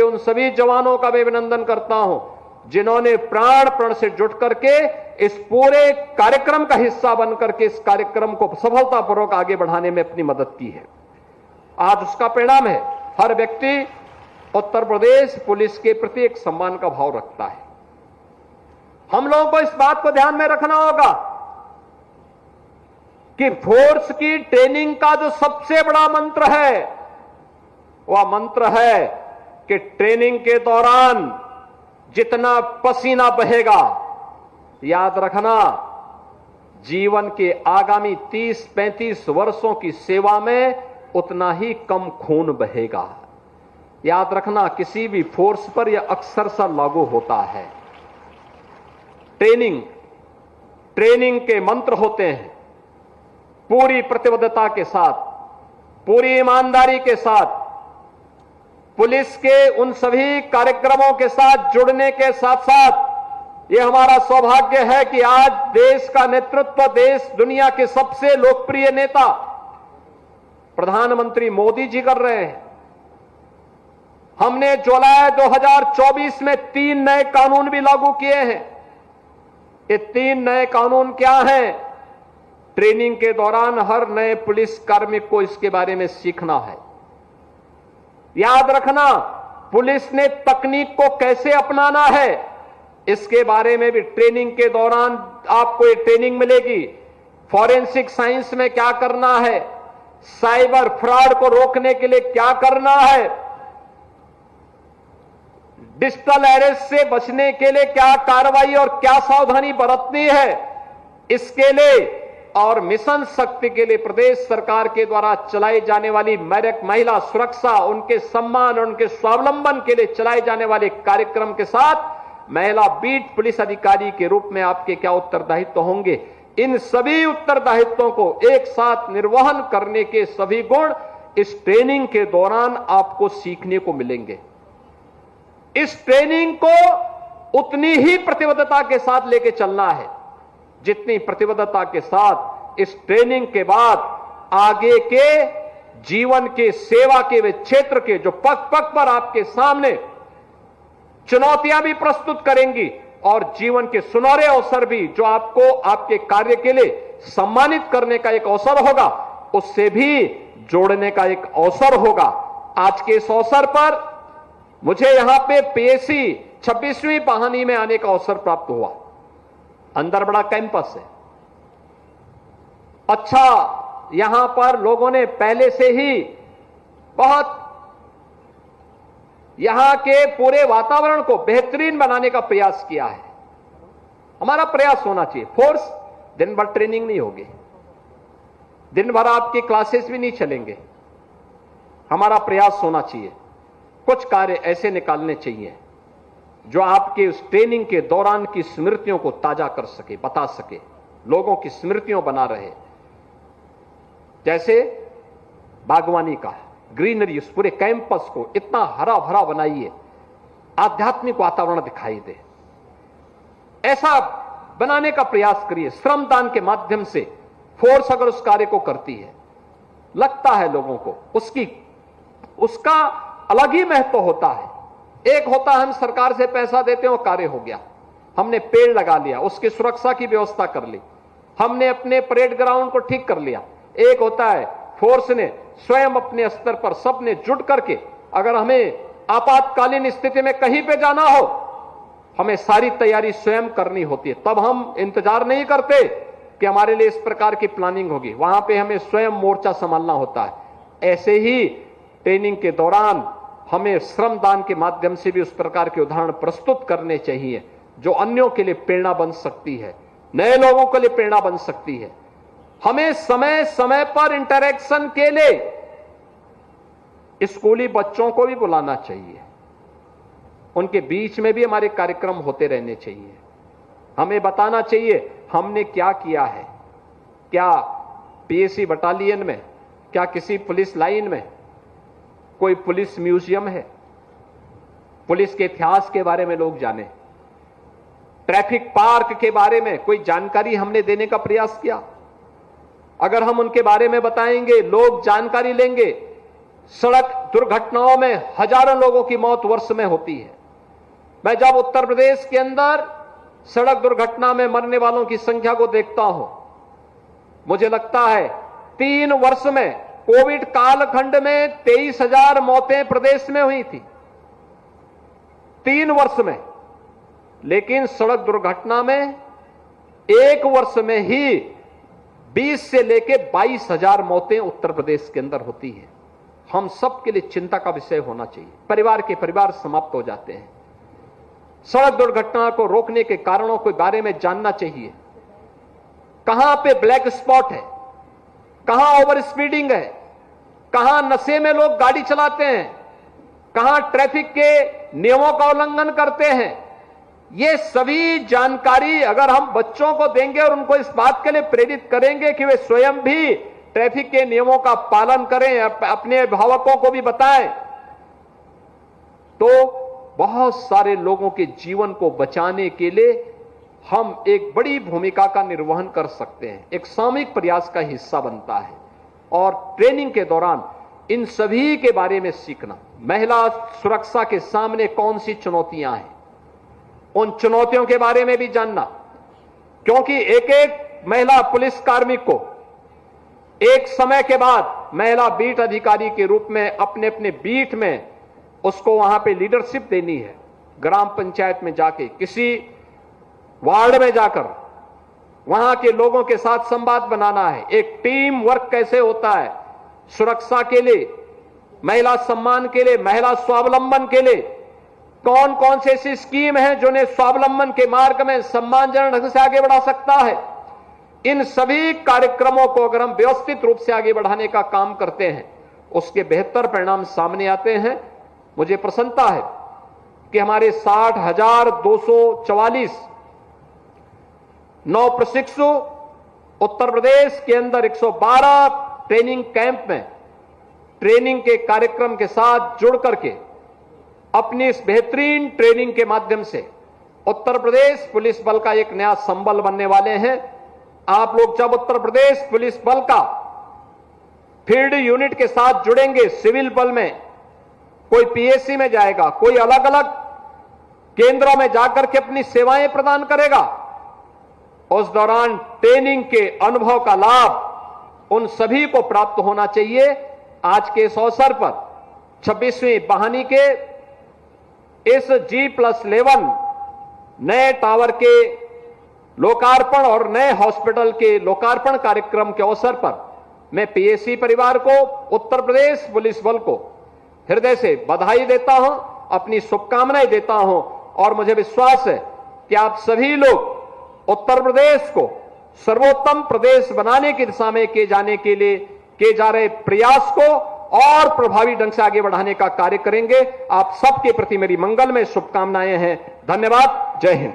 उन सभी जवानों का मैं अभिनंदन करता हूं जिन्होंने प्राण प्रण से जुट करके इस पूरे कार्यक्रम का हिस्सा बनकर के इस कार्यक्रम को सफलतापूर्वक आगे बढ़ाने में अपनी मदद की है। आज उसका परिणाम है हर व्यक्ति उत्तर प्रदेश पुलिस के प्रति एक सम्मान का भाव रखता है। हम लोगों को इस बात को ध्यान में रखना होगा कि फोर्स की ट्रेनिंग का जो सबसे बड़ा मंत्र है वह मंत्र है कि ट्रेनिंग के दौरान जितना पसीना बहेगा, याद रखना, जीवन के आगामी 30-35 वर्षों की सेवा में उतना ही कम खून बहेगा। याद रखना, किसी भी फोर्स पर यह अक्सर सा लागू होता है। ट्रेनिंग के मंत्र होते हैं पूरी प्रतिबद्धता के साथ, पूरी ईमानदारी के साथ, पुलिस के उन सभी कार्यक्रमों के साथ जुड़ने के साथ साथ यह हमारा सौभाग्य है कि आज देश का नेतृत्व देश दुनिया के सबसे लोकप्रिय नेता प्रधानमंत्री मोदी जी कर रहे हैं। हमने जुलाई 2024 में 3 नए कानून भी लागू किए हैं। ये 3 नए कानून क्या हैं? ट्रेनिंग के दौरान हर नए पुलिस कार्मिक को इसके बारे में सीखना है। याद रखना, पुलिस ने तकनीक को कैसे अपनाना है इसके बारे में भी ट्रेनिंग के दौरान आपको ये ट्रेनिंग मिलेगी। फॉरेंसिक साइंस में क्या करना है, साइबर फ्रॉड को रोकने के लिए क्या करना है, डिजिटल अरेस्ट से बचने के लिए क्या कार्रवाई और क्या सावधानी बरतनी है, इसके लिए और मिशन शक्ति के लिए प्रदेश सरकार के द्वारा चलाई जाने वाली महिला सुरक्षा, उनके सम्मान और उनके स्वावलंबन के लिए चलाए जाने वाले कार्यक्रम के साथ महिला बीट पुलिस अधिकारी के रूप में आपके क्या उत्तरदायित्व होंगे, इन सभी उत्तरदायित्वों को एक साथ निर्वहन करने के सभी गुण इस ट्रेनिंग के दौरान आपको सीखने को मिलेंगे। इस ट्रेनिंग को उतनी ही प्रतिबद्धता के साथ लेके चलना है जितनी प्रतिबद्धता के साथ इस ट्रेनिंग के बाद आगे के जीवन के सेवा के वे क्षेत्र के जो पग पग पर आपके सामने चुनौतियां भी प्रस्तुत करेंगी और जीवन के सुनहरे अवसर भी जो आपको आपके कार्य के लिए सम्मानित करने का एक अवसर होगा, उससे भी जोड़ने का एक अवसर होगा। आज के इस अवसर पर मुझे यहां पे पीएसी 26वीं पाहनी में आने का अवसर प्राप्त हुआ। अंदर बड़ा कैंपस है, अच्छा, यहां पर लोगों ने पहले से ही बहुत यहां के पूरे वातावरण को बेहतरीन बनाने का प्रयास किया है। हमारा प्रयास होना चाहिए। फोर्स दिन भर ट्रेनिंग नहीं होगी, दिन भर आपकी क्लासेस भी नहीं चलेंगे। हमारा प्रयास होना चाहिए, कुछ कार्य ऐसे निकालने चाहिए जो आपके उस ट्रेनिंग के दौरान की स्मृतियों को ताजा कर सके, बता सके, लोगों की स्मृतियों बना रहे। जैसे बागवानी का ग्रीनरी, उस पूरे कैंपस को इतना हरा भरा बनाइए, आध्यात्मिक वातावरण दिखाई दे, ऐसा बनाने का प्रयास करिए। श्रमदान के माध्यम से फोर्स अगर उस कार्य को करती है, लगता है लोगों को उसका अलग ही महत्व होता है। एक होता है हम सरकार से पैसा देते हैं, वो कार्य हो गया, हमने पेड़ लगा लिया, उसकी सुरक्षा की व्यवस्था कर ली, हमने अपने परेड ग्राउंड को ठीक कर लिया। एक होता है फोर्स ने स्वयं अपने स्तर पर सबने जुट करके, अगर हमें आपातकालीन स्थिति में कहीं पे जाना हो, हमें सारी तैयारी स्वयं करनी होती है। तब हम इंतजार नहीं करते कि हमारे लिए इस प्रकार की प्लानिंग होगी, वहां पे हमें स्वयं मोर्चा संभालना होता है। ऐसे ही ट्रेनिंग के दौरान हमें श्रमदान के माध्यम से भी उस प्रकार के उदाहरण प्रस्तुत करने चाहिए जो अन्यों के लिए प्रेरणा बन सकती है, नए लोगों के लिए प्रेरणा बन सकती है। हमें समय समय पर इंटरैक्शन के लिए स्कूली बच्चों को भी बुलाना चाहिए, उनके बीच में भी हमारे कार्यक्रम होते रहने चाहिए। हमें बताना चाहिए हमने क्या किया है, क्या पीएसी बटालियन में, क्या किसी पुलिस लाइन में कोई पुलिस म्यूजियम है, पुलिस के इतिहास के बारे में लोग जाने, ट्रैफिक पार्क के बारे में कोई जानकारी हमने देने का प्रयास किया। अगर हम उनके बारे में बताएंगे, लोग जानकारी लेंगे, सड़क दुर्घटनाओं में हजारों लोगों की मौत वर्ष में होती है। मैं जब उत्तर प्रदेश के अंदर सड़क दुर्घटना में मरने वालों की संख्या को देखता हूं, मुझे लगता है 3 वर्ष में कोविड कालखंड में 23,000 मौतें प्रदेश में हुई थी, 3 वर्ष में। लेकिन सड़क दुर्घटना में 1 वर्ष में ही 20 से लेकर 22,000 मौतें उत्तर प्रदेश के अंदर होती हैं। हम सबके लिए चिंता का विषय होना चाहिए। परिवार के परिवार समाप्त हो जाते हैं। सड़क दुर्घटना को रोकने के कारणों के बारे में जानना चाहिए। कहां पे ब्लैक स्पॉट है, कहां ओवर स्पीडिंग है, कहां नशे में लोग गाड़ी चलाते हैं, कहां ट्रैफिक के नियमों का उल्लंघन करते हैं। ये सभी जानकारी अगर हम बच्चों को देंगे और उनको इस बात के लिए प्रेरित करेंगे कि वे स्वयं भी ट्रैफिक के नियमों का पालन करें, अपने अभिभावकों को भी बताएं, तो बहुत सारे लोगों के जीवन को बचाने के लिए हम एक बड़ी भूमिका का निर्वहन कर सकते हैं। एक सामूहिक प्रयास का हिस्सा बनता है। और ट्रेनिंग के दौरान इन सभी के बारे में सीखना, महिला सुरक्षा के सामने कौन सी चुनौतियां हैं, उन चुनौतियों के बारे में भी जानना, क्योंकि एक एक महिला पुलिस कार्मिक को एक समय के बाद महिला बीट अधिकारी के रूप में अपने अपने बीट में उसको वहां पे लीडरशिप देनी है। ग्राम पंचायत में जाके, किसी वार्ड में जाकर वहां के लोगों के साथ संवाद बनाना है। एक टीम वर्क कैसे होता है सुरक्षा के लिए, महिला सम्मान के लिए, महिला स्वावलंबन के लिए, कौन कौन से ऐसी स्कीम है जो उन्हें स्वावलंबन के मार्ग में सम्मानजनक ढंग से आगे बढ़ा सकता है। इन सभी कार्यक्रमों को अगर हम व्यवस्थित रूप से आगे बढ़ाने का काम करते हैं, उसके बेहतर परिणाम सामने आते हैं। मुझे प्रसन्नता है कि हमारे 60,244 नौ प्रशिक्षु उत्तर प्रदेश के अंदर 112 ट्रेनिंग कैंप में ट्रेनिंग के कार्यक्रम के साथ जुड़ करके अपनी इस बेहतरीन ट्रेनिंग के माध्यम से उत्तर प्रदेश पुलिस बल का एक नया संबल बनने वाले हैं। आप लोग जब उत्तर प्रदेश पुलिस बल का फील्ड यूनिट के साथ जुड़ेंगे, सिविल बल में कोई पीएससी में जाएगा, कोई अलग अलग केंद्रों में जाकर के अपनी सेवाएं प्रदान करेगा, उस दौरान ट्रेनिंग के अनुभव का लाभ उन सभी को प्राप्त होना चाहिए। आज के इस अवसर पर 26वीं बहानी के इस G+11 नए टावर के लोकार्पण और नए हॉस्पिटल के लोकार्पण कार्यक्रम के अवसर पर मैं पीएससी परिवार को, उत्तर प्रदेश पुलिस बल को हृदय से बधाई देता हूं, अपनी शुभकामनाएं देता हूं। और मुझे विश्वास है कि आप सभी लोग उत्तर प्रदेश को सर्वोत्तम प्रदेश बनाने की दिशा में किए जा रहे प्रयास को और प्रभावी ढंग से आगे बढ़ाने का कार्य करेंगे। आप सबके प्रति मेरी मंगलमय शुभकामनाएं हैं। धन्यवाद। जय हिंद।